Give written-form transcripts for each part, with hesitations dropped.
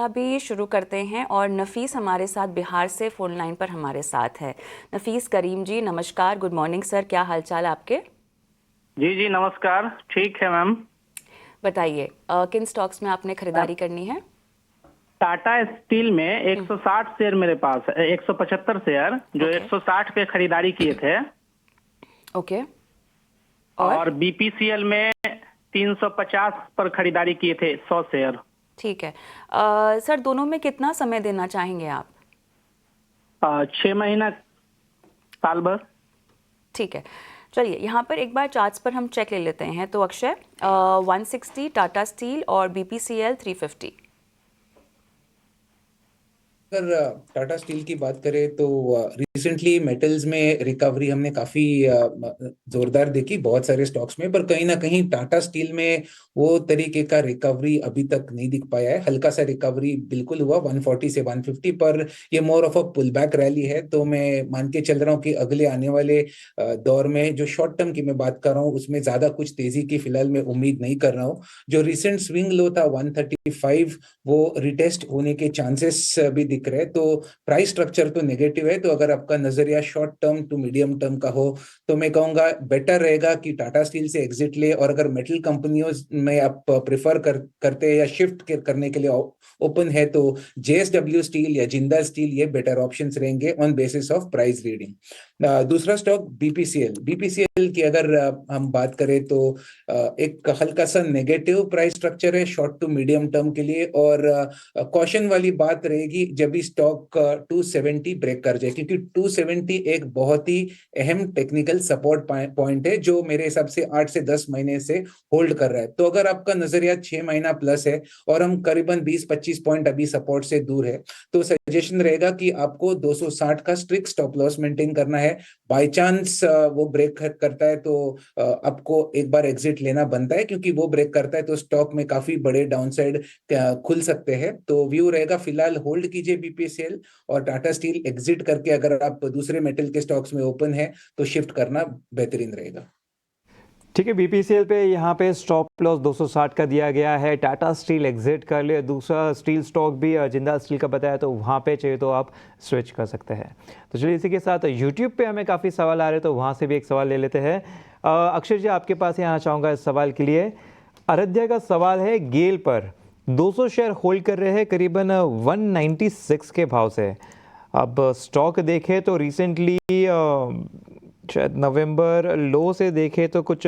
अभी शुरू करते हैं और नफ़ीस हमारे साथ बिहार से फ़ोन लाइन पर हमारे साथ है। नफ़ीस करीम जी, नमस्कार, गुड मॉर्निंग सर, क्या हालचाल आपके? जी जी नमस्कार। ठीक है मैम। बताइए किन स्टॉक्स में आपने खरीदारी करनी है? टाटा स्टील में 160 शेयर मेरे पास है, 175 शेयर जो ओके 160 पे खरीदारी किए थे। ओके। और और बीपीसीएल में 350 पर खरीदारी किए थे 100 शेयर। ठीक है। सर दोनों में कितना समय देना चाहेंगे आप? 6 महीना, साल भर। ठीक है, चलिए यहाँ पर एक बार चार्ट्स पर हम चेक ले लेते हैं। तो अक्षय 160 टाटा स्टील और बीपीसीएल 350। अगर टाटा स्टील की बात करें तो रिसेंटली मेटल्स में रिकवरी हमने काफी जोरदार देखी बहुत सारे स्टॉक्स में, पर कहीं ना कहीं टाटा स्टील में वो तरीके का रिकवरी अभी तक नहीं दिख पाया है। हल्का सा रिकवरी बिल्कुल हुआ 140 से 150, पर ये more of a pull back rally है। तो मैं मान के चल रहा हूँ कि अगले आने वाले दौर में जो शॉर्ट टर्म की मैं बात कर रहा हूँ उसमें ज्यादा कुछ तेजी की फिलहाल मैं उम्मीद नहीं कर रहा हूँ। जो रिसेंट स्विंग लो था 135, वो रिटेस्ट होने के चांसेस भी दिख रहे हैं। तो प्राइस स्ट्रक्चर तो नेगेटिव है। तो अगर आपका नजरिया short term to medium term का हो तो मैं कहूंगा बेटर रहेगा कि टाटा स्टील से एग्जिट ले। और अगर मेटल कंपनियों में आप प्रेफर करते हैं या शिफ्ट करने के लिए ओपन है तो जेएसडब्ल्यू स्टील या जिंदल स्टील ये बेटर ऑप्शंस रहेंगे on basis of price reading. दूसरा स्टॉक बीपीसीएल। बीपीसीएल की अगर हम बात करें तो एक हल्का सा नेगेटिव प्राइस स्ट्रक्चर है शॉर्ट टू मीडियम टर्म के लिए। और कॉशन वाली बात रहेगी जब भी स्टॉक 270 ब्रेक कर जाए, क्योंकि 270 एक बहुत ही अहम टेक्निकल सपोर्ट पॉइंट है जो मेरे हिसाब से 8 से 10 महीने से होल्ड कर रहा है। तो अगर आपका नजरिया 6 महीना प्लस है और हम करीबन 20-25 पॉइंट अभी सपोर्ट से दूर है, तो सजेशन रहेगा कि आपको 260 का स्ट्रिक्ट स्टॉप लॉस मेंटेन करना है। बाय चांस वो ब्रेक करता है तो आपको एक बार एग्जिट लेना बनता है, क्योंकि वो ब्रेक करता है तो स्टॉक में काफी बड़े डाउनसाइड खुल सकते हैं। तो व्यू रहेगा फिलहाल होल्ड कीजिए बीपीसीएल, और टाटा स्टील एग्जिट करके अगर आप दूसरे मेटल के स्टॉक्स में ओपन है तो शिफ्ट करना बेहतरीन रहेगा। ठीक है, बीपीसीएल पे यहाँ पे स्टॉप लॉस 260 का दिया गया है। टाटा स्टील एग्जिट कर ले। दूसरा स्टील स्टॉक भी जिंदाल स्टील का बताया, तो वहाँ पे चाहिए तो आप स्विच कर सकते हैं। तो चलिए इसी के साथ यूट्यूब पे हमें काफ़ी सवाल आ रहे हैं, तो वहाँ से भी एक सवाल ले लेते हैं। अक्षय जी, आपके पास ही आना चाहूँगा इस सवाल के लिए। आराध्या का सवाल है, गेल पर 200 शेयर होल्ड कर रहे हैं करीबन 196 के भाव से। अब स्टॉक देखें तो रिसेंटली शायद नवंबर लो से देखे तो कुछ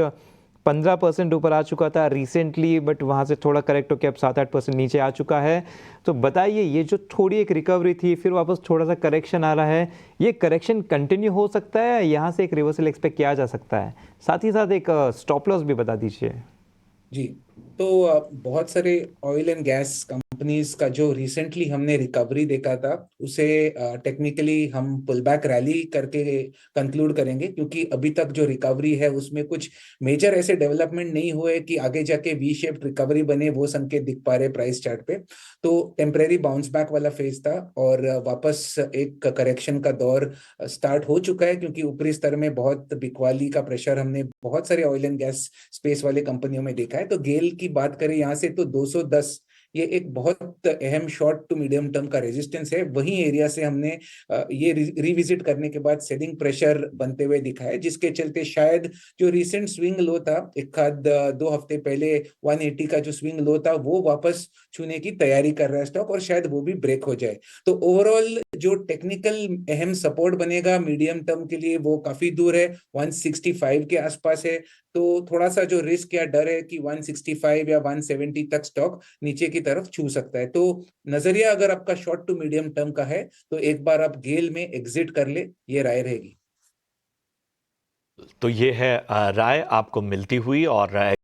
15% ऊपर आ चुका था रिसेंटली, बट वहाँ से थोड़ा करेक्ट होकर अब 7-8% नीचे आ चुका है। तो बताइए, ये जो थोड़ी एक रिकवरी थी फिर वापस थोड़ा सा करेक्शन आ रहा है, ये करेक्शन कंटिन्यू हो सकता है, यहाँ से एक रिवर्सल एक्सपेक्ट किया जा सकता है? साथ ही साथ एक स्टॉप लॉस भी बता दीजिए। जी, तो बहुत सारे ऑयल एंड गैस कंपनीज का जो रिसेंटली हमने रिकवरी देखा था उसे टेक्निकली हम पुल बैक रैली करके कंक्लूड करेंगे, क्योंकि अभी तक जो रिकवरी है उसमें कुछ मेजर ऐसे डेवलपमेंट नहीं हुए कि आगे जाके वी शेप्ड रिकवरी बने, वो संकेत दिख पा रहे प्राइस चार्ट पे। तो टेम्परेरी बाउंस बैक वाला फेज था और वापस एक करेक्शन का दौर स्टार्ट हो चुका है, क्योंकि ऊपरी स्तर में बहुत बिकवाली का प्रेशर हमने बहुत सारे ऑयल एंड गैस स्पेस वाले कंपनियों में देखा है। तो गेल की बात करें यहाँ से तो 210 ये एक बहुत अहम शॉर्ट टू मीडियम टर्म का रेजिस्टेंस है। वही एरिया से हमने ये रिविजिट करने के बाद सेलिंग प्रेशर बनते हुए दिखा है, जिसके चलते शायद जो रिसेंट स्विंग लो था एक आध 2 हफ्ते पहले 180 का जो स्विंग लो था वो वापस छूने की तैयारी कर रहा है स्टॉक, और शायद वो भी ब्रेक हो जाए। तो ओवरऑल जो टेक्निकल अहम सपोर्ट बनेगा मीडियम टर्म के लिए वो काफी दूर है, 165 के आसपास है। तो थोड़ा सा जो रिस्क या डर है कि 165 या 170 तक स्टॉक नीचे की तरफ छू सकता है। तो नजरिया अगर आपका शॉर्ट टू मीडियम टर्म का है तो एक बार आप गेल में एग्जिट कर ले, ये राय रहेगी। तो ये है राय आपको मिलती हुई, और